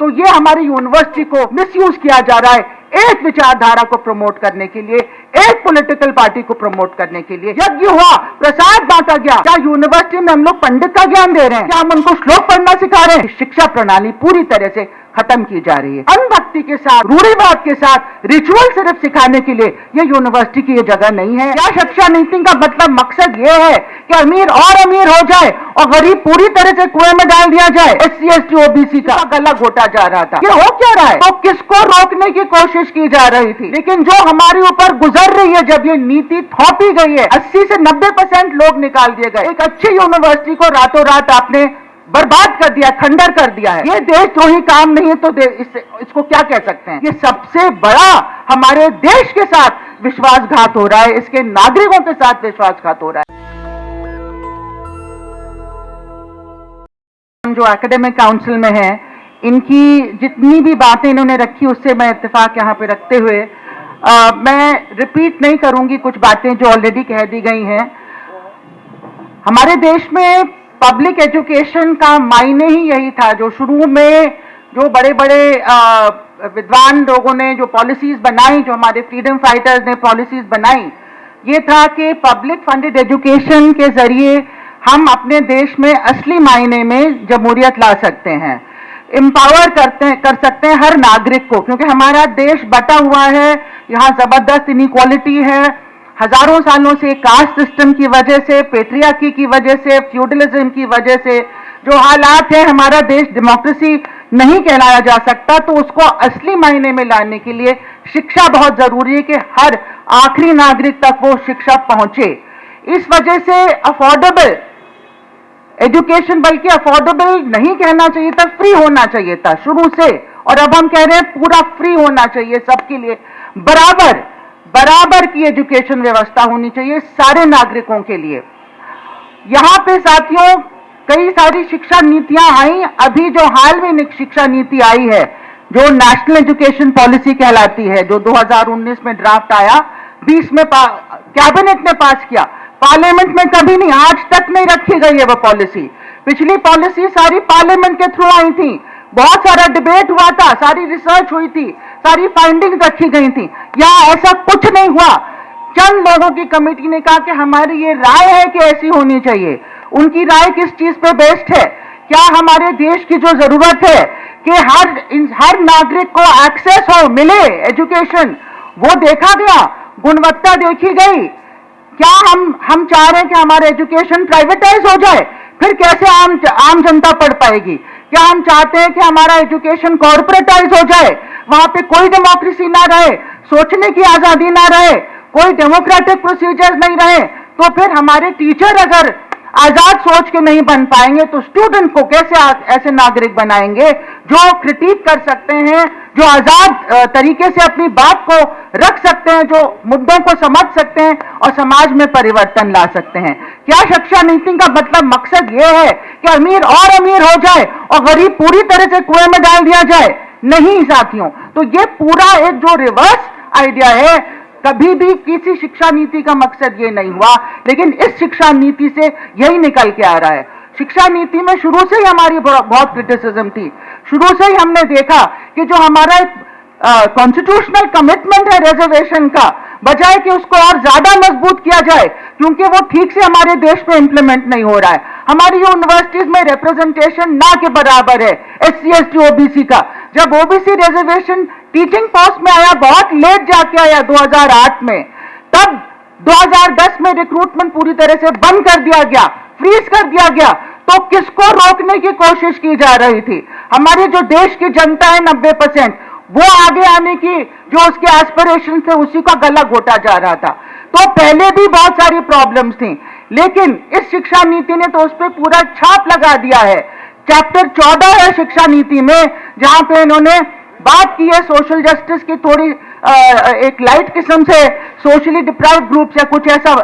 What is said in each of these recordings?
तो ये हमारी यूनिवर्सिटी को मिसयूज किया जा रहा है एक विचारधारा को प्रमोट करने के लिए, एक पॉलिटिकल पार्टी को प्रमोट करने के लिए। यज्ञ हुआ, प्रसाद बांटा गया। क्या यूनिवर्सिटी में हम लोग पंडित का ज्ञान दे रहे हैं? क्या हम उनको श्लोक पढ़ना सिखा रहे हैं? शिक्षा प्रणाली पूरी तरह से खत्म की जा रही है। अंधभक्ति के साथ, रूढ़िवाद के साथ रिचुअल सिर्फ सिखाने के लिए ये यूनिवर्सिटी की ये जगह नहीं है। क्या शिक्षा नीति का मतलब मकसद ये है कि अमीर और अमीर हो जाए और गरीब पूरी तरह से कुएं में डाल दिया जाए? SC ST OBC का गला घोटा जा रहा था। ये हो क्या रहा है? तो किसको रोकने की कोशिश की जा रही थी? लेकिन जो हमारे ऊपर गुजर रही है, जब ये नीति थोपी गई है, 80 से 90% लोग निकाल दिए गए। एक अच्छी यूनिवर्सिटी को रातों रात आपने बर्बाद कर दिया, खंडर कर दिया है। ये देशद्रोही काम नहीं है तो इसको क्या कह सकते हैं? ये सबसे बड़ा हमारे देश के साथ विश्वासघात हो रहा है, इसके नागरिकों के साथ विश्वासघात हो रहा है। जो एकेडमिक काउंसिल में है, इनकी जितनी भी बातें इन्होंने रखी उससे मैं इत्तेफाक यहाँ पे रखते हुए मैं रिपीट नहीं करूंगी कुछ बातें जो ऑलरेडी कह दी गई हैं। हमारे देश में पब्लिक एजुकेशन का मायने ही यही था, जो शुरू में जो बड़े बड़े विद्वान लोगों ने जो पॉलिसीज बनाई, जो हमारे फ्रीडम फाइटर्स ने पॉलिसीज बनाई, ये था कि पब्लिक फंडेड एजुकेशन के जरिए हम अपने देश में असली मायने में जमहूरियत ला सकते हैं, एम्पावर कर सकते हैं हर नागरिक को, क्योंकि हमारा देश बटा हुआ है, यहाँ जबरदस्त इनइक्वालिटी है। हजारों सालों से कास्ट सिस्टम की वजह से, पेट्रियार्की की वजह से, फ्यूडलिज्म की वजह से जो हालात है, हमारा देश डेमोक्रेसी नहीं कहलाया जा सकता। तो उसको असली मायने में लाने के लिए शिक्षा बहुत जरूरी है कि हर आखिरी नागरिक तक वो शिक्षा पहुंचे। इस वजह से अफोर्डेबल एजुकेशन, बल्कि अफोर्डेबल नहीं कहना चाहिए था, फ्री होना चाहिए था शुरू से, और अब हम कह रहे हैं पूरा फ्री होना चाहिए सबके लिए। बराबर की एजुकेशन व्यवस्था होनी चाहिए सारे नागरिकों के लिए। यहां पे साथियों कई सारी शिक्षा नीतियां आई। अभी जो हाल में शिक्षा नीति आई है, जो नेशनल एजुकेशन पॉलिसी कहलाती है, जो 2019 में ड्राफ्ट आया, 20 में कैबिनेट ने पास किया, पार्लियामेंट में कभी नहीं, आज तक नहीं रखी गई है वो पॉलिसी। पिछली पॉलिसी सारी पार्लियामेंट के थ्रू आई थी, बहुत सारा डिबेट हुआ था, सारी रिसर्च हुई थी, सारी फाइंडिंग्स रखी गई थी। यहाँ ऐसा कुछ नहीं हुआ। चंद लोगों की कमेटी ने कहा कि हमारी ये राय है कि ऐसी होनी चाहिए। उनकी राय किस चीज पे बेस्ड है? क्या हमारे देश की जो जरूरत है कि हर नागरिक को एक्सेस हो, मिले एजुकेशन, वो देखा गया, गुणवत्ता देखी गई। क्या हम चाह रहे हैं कि हमारा एजुकेशन प्राइवेटाइज हो जाए? फिर कैसे आम जनता पढ़ पाएगी? क्या हम चाहते हैं कि हमारा एजुकेशन कॉर्पोरेटाइज हो जाए, वहां पे कोई डेमोक्रेसी ना रहे, सोचने की आजादी ना रहे, कोई डेमोक्रेटिक प्रोसीजर नहीं रहे? तो फिर हमारे टीचर अगर आजाद सोच के नहीं बन पाएंगे तो स्टूडेंट को कैसे ऐसे नागरिक बनाएंगे जो क्रिटिक कर सकते हैं, जो आजाद तरीके से अपनी बात को रख सकते हैं, जो मुद्दों को समझ सकते हैं और समाज में परिवर्तन ला सकते हैं? क्या शिक्षा नीति का मतलब मकसद ये है कि अमीर और अमीर हो जाए और गरीब पूरी तरह से कुएं में डाल दिया जाए? नहीं साथियों, तो ये पूरा एक जो रिवर्स आइडिया है, कभी भी किसी शिक्षा नीति का मकसद ये नहीं हुआ, लेकिन इस शिक्षा नीति से यही निकल के आ रहा है। शिक्षा नीति में शुरू से ही हमारी बहुत क्रिटिसिज्म थी। शुरू से ही हमने देखा कि जो हमारा कॉन्स्टिट्यूशनल कमिटमेंट है रिजर्वेशन का, बजाय कि उसको और ज्यादा मजबूत किया जाए, क्योंकि वो ठीक से हमारे देश में इंप्लीमेंट नहीं हो रहा है। हमारी यूनिवर्सिटीज में रिप्रेजेंटेशन ना के बराबर है SC ST OBC का। जब OBC रिजर्वेशन टीचिंग पोस्ट में आया, बहुत लेट जाके आया 2008 में, तब 2010 में रिक्रूटमेंट पूरी तरह से बंद कर दिया गया, फ्रीज कर दिया गया। तो किसको रोकने की कोशिश की जा रही थी? हमारे जो देश की जनता है 90%, वो आगे आने की जो उसके एस्पिरेशन थे उसी का गला घोटा जा रहा था। तो पहले भी बहुत सारी प्रॉब्लम्स थी, लेकिन इस शिक्षा नीति ने तो उस पर पूरा छाप लगा दिया है। चैप्टर 14 है शिक्षा नीति में, जहां पे इन्होंने बात की है सोशल जस्टिस की, थोड़ी एक लाइट किस्म से सोशली डिप्राइव्ड ग्रुप्स या कुछ ऐसा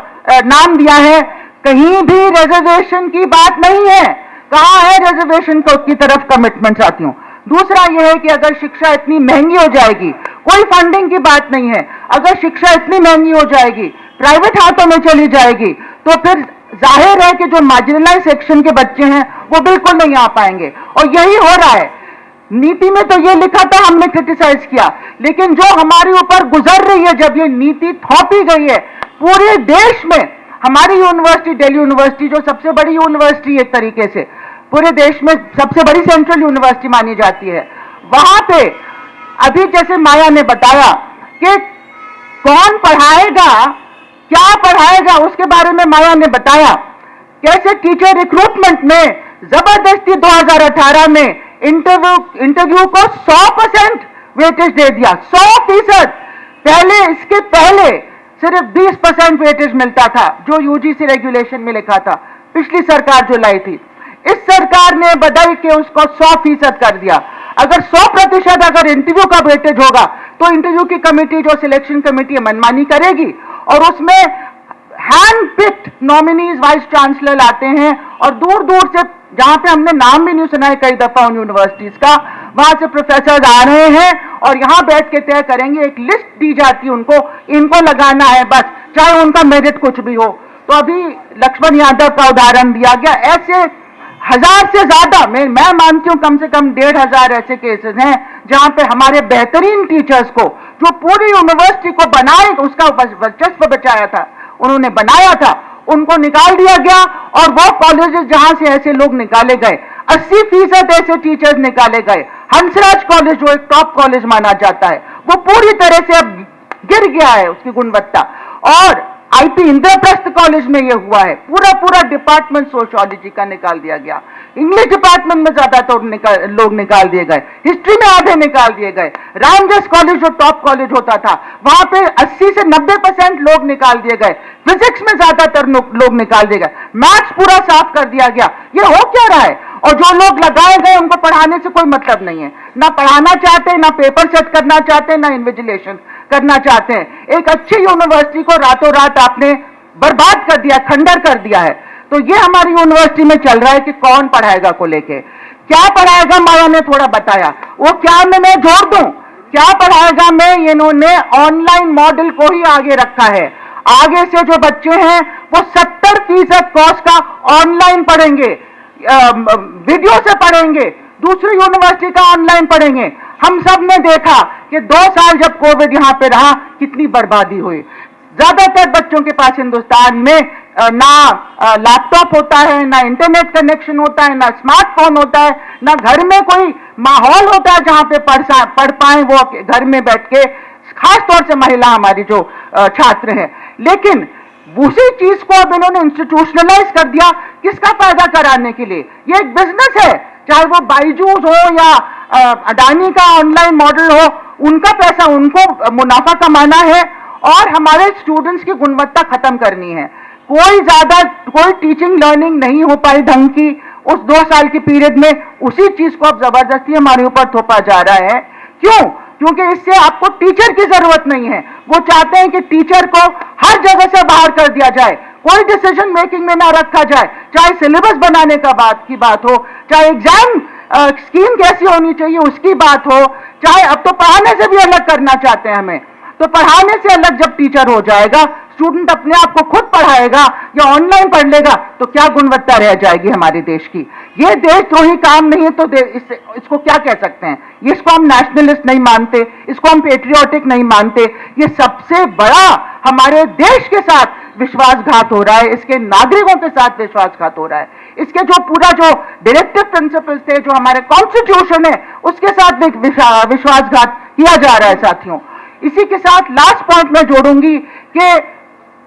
नाम दिया है। कहीं भी रिजर्वेशन की बात नहीं है। कहाँ है रिजर्वेशन की तरफ कमिटमेंट साथियों? दूसरा यह है कि अगर शिक्षा इतनी महंगी हो जाएगी, कोई फंडिंग की बात नहीं है, अगर शिक्षा इतनी महंगी हो जाएगी, प्राइवेट हाथों में चली जाएगी, तो फिर जाहिर है कि जो मार्जिनलाइज सेक्शन के बच्चे हैं वो बिल्कुल नहीं आ पाएंगे। और यही हो रहा है। नीति में तो ये लिखा था, हमने क्रिटिसाइज किया, लेकिन जो हमारे ऊपर गुजर रही है, जब ये नीति थोपी गई है पूरे देश में, हमारी यूनिवर्सिटी, दिल्ली यूनिवर्सिटी जो सबसे बड़ी यूनिवर्सिटी एक तरीके से पूरे देश में सबसे बड़ी सेंट्रल यूनिवर्सिटी मानी जाती है, वहां पे अभी जैसे माया ने बताया कि कौन पढ़ाएगा, क्या पढ़ाएगा, उसके बारे में माया ने बताया। कैसे टीचर रिक्रूटमेंट में जबरदस्ती 2018 में इंटरव्यू को 100% वेटेज दे दिया, 100%। पहले, इसके पहले सिर्फ 20% वेटेज मिलता था, जो यूजीसी रेगुलेशन में लिखा था, पिछली सरकार जो लाई थी। इस सरकार ने बदल के उसको 100% कर दिया। अगर 100% अगर इंटरव्यू का वेटेज होगा तो इंटरव्यू की कमेटी, जो सिलेक्शन कमेटी है, मनमानी करेगी और उसमें hand picked nominees vice chancellor लाते हैं, और दूर दूर से, जहां पे हमने नाम भी नहीं सुना है कई दफा उन यूनिवर्सिटीज का, वहां से प्रोफेसर आ रहे हैं और यहां बैठ के तय करेंगे, एक लिस्ट दी जाती है उनको, इनको लगाना है बस, चाहे उनका मेरिट कुछ भी हो। तो अभी लक्ष्मण यादव का उदाहरण दिया गया, ऐसे 1000 से ज्यादा, मैं मानती हूं कम से कम 1500 ऐसे केसेस हैं जहां पे हमारे बेहतरीन टीचर्स को, जो पूरी यूनिवर्सिटी को बनाए, उसका वर्चस्व बचाया था, उन्होंने बनाया था, उनको निकाल दिया गया। और वो कॉलेजेस जहां से ऐसे लोग निकाले गए, 80% ऐसे टीचर्स निकाले गए। हंसराज कॉलेज, जो एक टॉप कॉलेज माना जाता है, वो पूरी तरह से अब गिर गया है उसकी गुणवत्ता। और आईपी इंद्रप्रस्थ कॉलेज में ये हुआ है, पूरा डिपार्टमेंट सोशियोलॉजी का निकाल दिया गया। इंग्लिश डिपार्टमेंट में ज्यादातर लोग निकाल दिए गए, हिस्ट्री में आधे निकाल दिए गए। रामजस कॉलेज जो टॉप कॉलेज होता था, वहां पे 80 से 90% लोग निकाल दिए गए। फिजिक्स में ज्यादातर लोग निकाल दिए गए, मैथ्स पूरा साफ कर दिया गया। ये हो क्या रहा है? और जो लोग लगाए गए उनको पढ़ाने से कोई मतलब नहीं है, ना पढ़ाना चाहते, ना पेपर सेट करना चाहते, ना इन्विजिलेशन करना चाहते हैं। एक अच्छी यूनिवर्सिटी को रातों रात आपने बर्बाद कर दिया, खंडर कर दिया है। तो ये हमारी यूनिवर्सिटी में चल रहा है कि कौन पढ़ाएगा को लेके, क्या पढ़ाएगा, माया ने थोड़ा बताया, वो क्या मैं जोड़ दूं, क्या पढ़ाएगा मैं, इन्होंने ऑनलाइन मॉडल को ही आगे रखा है। आगे से जो बच्चे हैं वो 70% कोर्स का ऑनलाइन पढ़ेंगे, वीडियो से पढ़ेंगे, दूसरी यूनिवर्सिटी का ऑनलाइन पढ़ेंगे। हम सब ने देखा कि 2 साल जब कोविड यहां पे रहा, कितनी बर्बादी हुई। ज्यादातर बच्चों के पास हिंदुस्तान में ना लैपटॉप होता है, ना इंटरनेट कनेक्शन होता है, ना स्मार्टफोन होता है, ना घर में कोई माहौल होता है जहां पे पढ़ पाए वो घर में बैठ के, खास तौर से महिला हमारी जो छात्र हैं। लेकिन उसी चीज को अब इन्होंने इंस्टीट्यूशनलाइज कर दिया, किसका फायदा कराने के लिए? ये एक बिजनेस है, चाहे वो बाइजूस हो या अडानी का ऑनलाइन मॉडल हो, उनका पैसा, उनको मुनाफा कमाना है और हमारे स्टूडेंट्स की गुणवत्ता खत्म करनी है। कोई टीचिंग लर्निंग नहीं हो पाई ढंग की उस 2 साल की पीरियड में, उसी चीज को अब जबरदस्ती हमारे ऊपर थोपा जा रहा है। क्यों? क्योंकि इससे आपको टीचर की जरूरत नहीं है। वो चाहते हैं कि टीचर को हर जगह से बाहर कर दिया जाए, कोई डिसीजन मेकिंग में ना रखा जाए, चाहे सिलेबस बनाने का बात हो, चाहे एग्जाम स्कीम कैसी होनी चाहिए उसकी बात हो, चाहे अब तो पढ़ाने से भी अलग करना चाहते हैं हमें। तो पढ़ाने से अलग जब टीचर हो जाएगा, स्टूडेंट अपने आप को खुद पढ़ाएगा या ऑनलाइन पढ़ लेगा, तो क्या गुणवत्ता रह जाएगी हमारे देश की? ये देशद्रोही काम नहीं है तो इसको क्या कह सकते हैं? इसको हम नेशनलिस्ट नहीं मानते, इसको हम पेट्रियोटिक नहीं मानते। ये सबसे बड़ा हमारे देश के साथ विश्वासघात हो रहा है, इसके नागरिकों के साथ विश्वासघात हो रहा है। इसके जो पूरा जो डायरेक्टिव प्रिंसिपल्स थे, जो हमारे कॉन्स्टिट्यूशन है, उसके साथ विश्वासघात किया जा रहा है साथियों। इसी के साथ लास्ट पॉइंट में जोड़ूंगी कि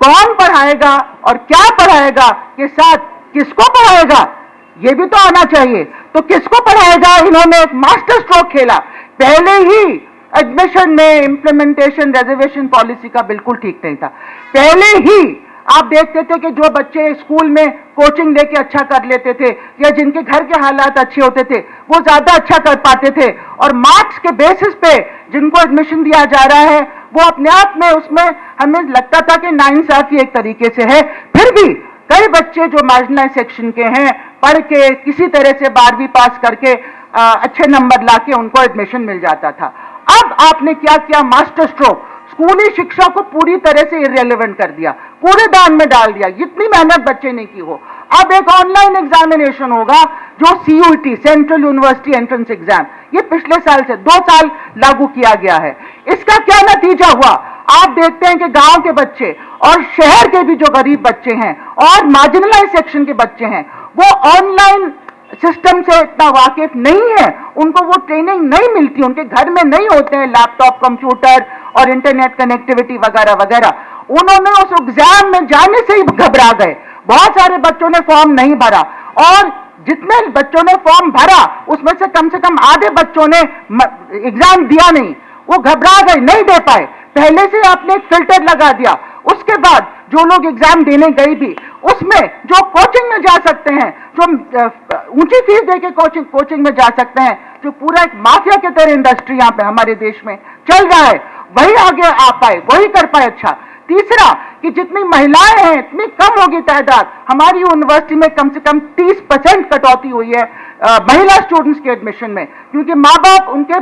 कौन पढ़ाएगा और क्या पढ़ाएगा के साथ किसको पढ़ाएगा ये भी तो आना चाहिए। तो किसको पढ़ाएगा? इन्होंने एक मास्टर स्ट्रोक खेला। पहले ही एडमिशन में इंप्लीमेंटेशन रिजर्वेशन पॉलिसी का बिल्कुल ठीक नहीं था। पहले ही आप देखते थे कि जो बच्चे स्कूल में कोचिंग लेके अच्छा कर लेते थे या जिनके घर के हालात अच्छे होते थे, वो ज्यादा अच्छा कर पाते थे, और मार्क्स के बेसिस पे जिनको एडमिशन दिया जा रहा है, वो अपने आप में उसमें हमें लगता था कि नाइंसाफी एक तरीके से है। फिर भी कई बच्चे जो मार्जिनलाइज सेक्शन के हैं, पढ़ के किसी तरह से 12वीं पास करके अच्छे नंबर लाके उनको एडमिशन मिल जाता था। अब आपने क्या किया? मास्टर स्ट्रोक, स्कूली शिक्षा को पूरी तरह से इररिलेवेंट कर दिया, कूड़ेदान में डाल दिया। इतनी मेहनत बच्चे ने की हो, अब एक ऑनलाइन एग्जामिनेशन होगा जो CUET, central university entrance exam, ये पिछले साल से 2 साल लागू किया गया है। इसका क्या नतीजा हुआ? आप देखते हैं कि गांव के बच्चे और शहर के भी जो गरीब बच्चे हैं और मार्जिनलाइज सेक्शन के बच्चे हैं, वो ऑनलाइन सिस्टम से इतना वाकिफ नहीं है, उनको वो ट्रेनिंग नहीं मिलती, उनके घर में नहीं होते हैं लैपटॉप, कंप्यूटर और इंटरनेट कनेक्टिविटी वगैरह वगैरह। उन्होंने उस एग्जाम में जाने से ही घबरा गए। बहुत सारे बच्चों ने फॉर्म नहीं भरा और जितने बच्चों ने फॉर्म भरा उसमें से कम आधे बच्चों ने एग्जाम दिया नहीं, वो घबरा गए, नहीं दे पाए। पहले से आपने एक फिल्टर लगा दिया। उसके बाद जो लोग एग्जाम देने गए भी, उसमें जो कोचिंग में जा सकते हैं, जो ऊंची फीस देके कोचिंग में जा सकते हैं, जो पूरा एक माफिया के तरह इंडस्ट्री यहाँ पे हमारे देश में चल रहा है, वही आगे आ पाए, वही कर पाए। अच्छा, तीसरा कि जितनी महिलाएं हैं इतनी कम होगी तादाद। हमारी यूनिवर्सिटी में कम से कम 30% कटौती हुई है महिला स्टूडेंट्स के एडमिशन में, क्योंकि माँ बाप उनके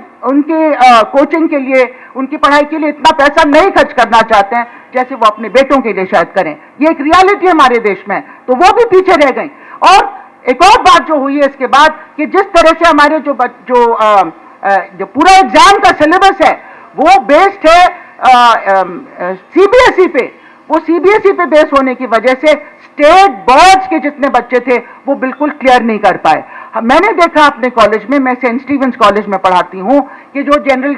कोचिंग के लिए, उनकी पढ़ाई के लिए इतना पैसा नहीं खर्च करना चाहते हैं जैसे वो अपने बेटों के लिए शायद करें। ये एक रियलिटी हमारे देश में, तो वो भी पीछे रह गई। और एक और बात जो हुई है इसके बाद कि जिस तरह से हमारे जो पूरा एग्जाम का सिलेबस है वो बेस्ड है CBSE पे, वो CBSE पे बेस होने की वजह से स्टेट बोर्ड्स के जितने बच्चे थे वो बिल्कुल क्लियर नहीं कर पाए। मैंने देखा अपने कॉलेज में, मैं सेंट स्टीवेंस कॉलेज में पढ़ाती हूँ, कि जो जनरल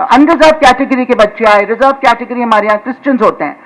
अनरिजर्व कैटेगरी के बच्चे आए, रिजर्व कैटेगरी हमारे यहाँ क्रिश्चियंस होते हैं,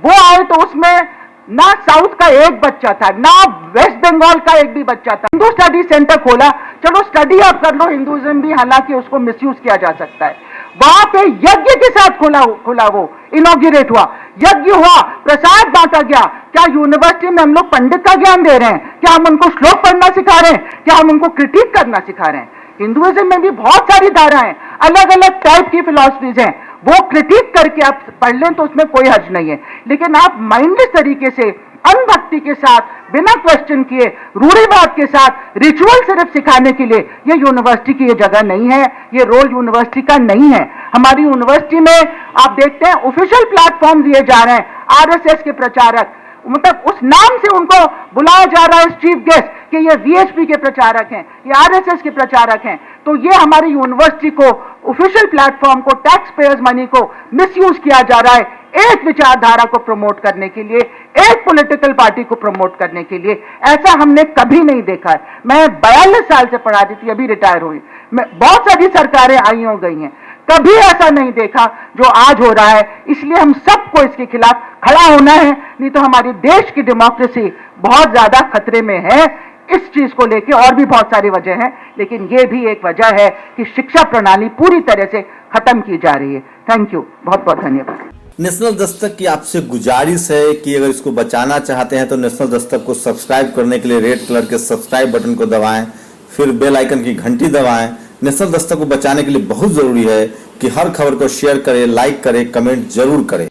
वो आए तो उसमें ना साउथ का एक बच्चा था, ना वेस्ट बंगाल का एक भी बच्चा था। हिंदू स्टडी सेंटर खोला, चलो स्टडी आप कर लो, हिंदुइज्म भी, हालांकि उसको मिसयूज किया जा सकता है। वहां पे यज्ञ के साथ खुला वो इनॉग्रेट हुआ, यज्ञ हुआ, प्रसाद बांटा गया। क्या यूनिवर्सिटी में हम लोग पंडित का ज्ञान दे रहे हैं? क्या हम उनको श्लोक पढ़ना सिखा रहे हैं? क्या हम उनको क्रिटिक करना सिखा रहे हैं? हिंदुइज्म में भी बहुत सारी धाराएं, अलग अलग टाइप की फिलॉसफीज हैं, वो क्रिटिक करके आप पढ़ लें तो उसमें कोई हर्ज नहीं है। लेकिन आप माइंडलेस तरीके से, अनभक्ति के साथ, बिना क्वेश्चन किए, रूढ़िवाद के साथ रिचुअल सिर्फ सिखाने के लिए, ये यूनिवर्सिटी की ये जगह नहीं है, ये रोल यूनिवर्सिटी का नहीं है। हमारी यूनिवर्सिटी में आप देखते हैं ऑफिशियल प्लेटफॉर्म दिए जा रहे हैं, RSS के प्रचारक, मतलब उस नाम से उनको बुलाया जा रहा है चीफ गेस्ट कि ये VHP के प्रचारक हैं, ये RSS के प्रचारक हैं। तो ये हमारी यूनिवर्सिटी को, ऑफिशियल प्लेटफॉर्म को, टैक्स पेयर्स मनी को मिसयूज किया जा रहा है एक विचारधारा को प्रमोट करने के लिए, एक पॉलिटिकल पार्टी को प्रमोट करने के लिए। ऐसा हमने कभी नहीं देखा है। मैं 42 साल से पढ़ाती थी, अभी रिटायर हुई, बहुत सारी सरकारें आई हो गई हैं, कभी ऐसा नहीं देखा जो आज हो रहा है। इसलिए हम सबको इसके खिलाफ खड़ा होना है, नहीं तो हमारे देश की डेमोक्रेसी बहुत ज्यादा खतरे में है। इस चीज को लेके और भी बहुत सारी वजह है, लेकिन ये भी एक वजह है कि शिक्षा प्रणाली पूरी तरह से खत्म की जा रही है। थैंक यू, बहुत बहुत धन्यवाद। नेशनल दस्तक की आपसे गुजारिश है कि अगर इसको बचाना चाहते हैं तो नेशनल दस्तक को सब्सक्राइब करने के लिए रेड कलर के सब्सक्राइब बटन को दबाएं, फिर बेल आइकन की घंटी दबाएं। नेशनल दस्तक को बचाने के लिए बहुत जरूरी है कि हर खबर को शेयर करें, लाइक करें, कमेंट जरूर करें।